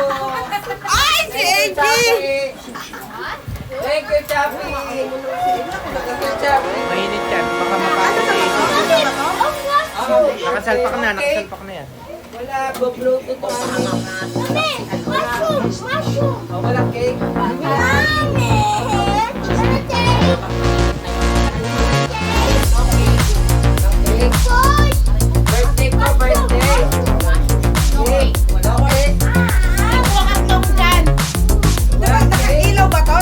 Ay, si AG! Thank you, Chappy. Mainit yan. Baka mapasok si AG. Nakasalpak na yan. Wala, go-bluetooth ko. Walang cake. Birthday ko, birthday. Nakailaw ba to?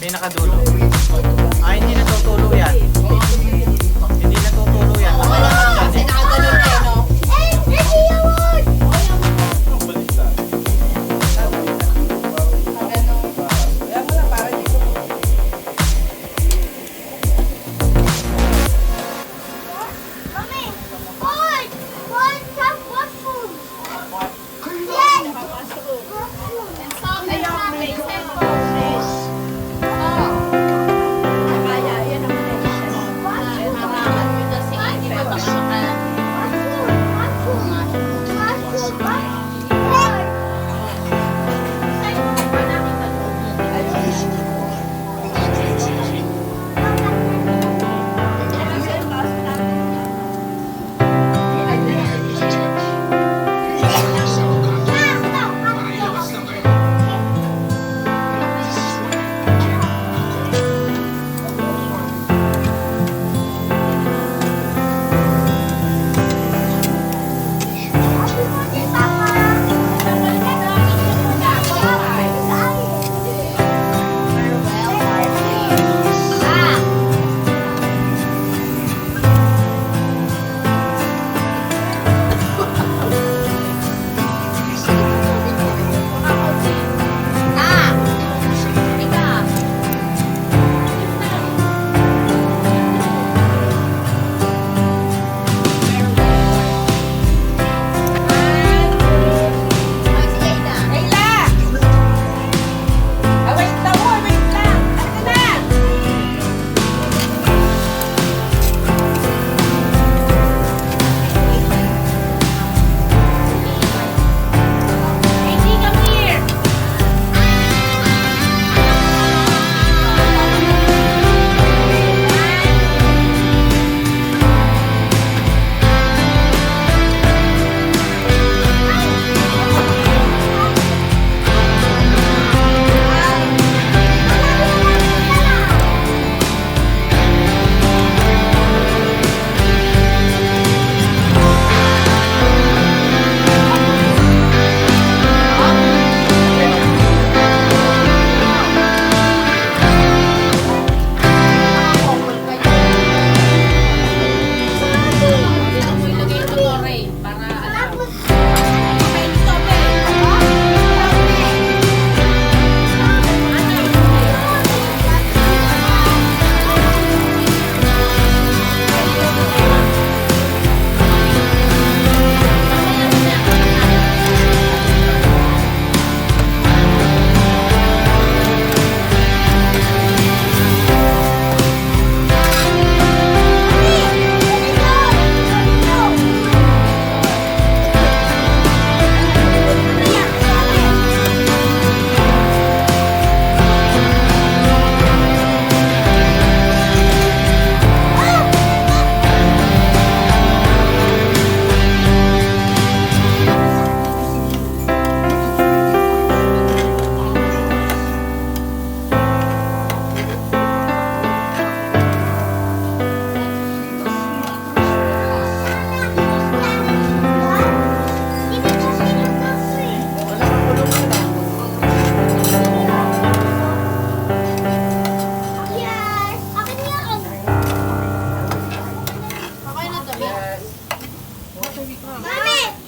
Pinakadulo. Hindi natutulo yan. Hindi natutulo yan. Kasi nakaganon kayo, no?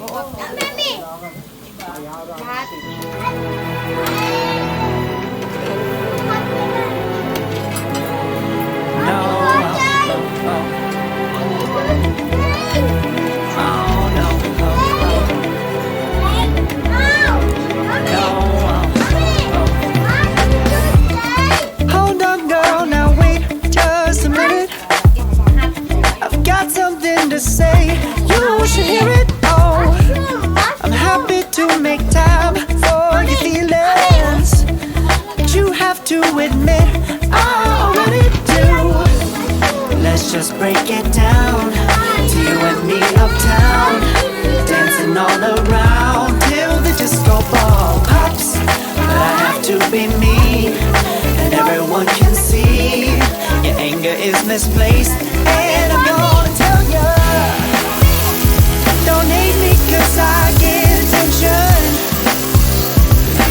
No. Oh, no. Hold on, girl, now wait just a minute. I've got something to say, you should hear it. Oh, I'm happy to make time for your feelings, but you have to admit I already do. Let's just break it down to you and me uptown, dancing all around till the disco ball pops. But I have to be me, and everyone can see your anger is misplaced. And I'm gonna tell ya, don't hate me 'cause I get attention.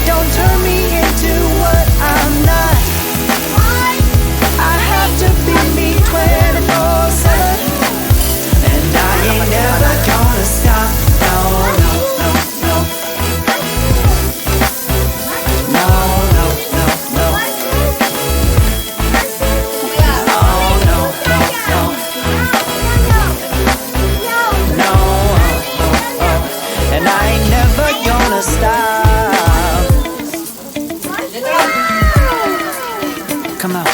Don't turn me into what I'm not. I have to be me 24/7, and I ain't never gonna stop. No, no, no, no. No, no, no, no. Oh, no, no, no. No, oh, oh. And I ain't never gonna stop. Come on.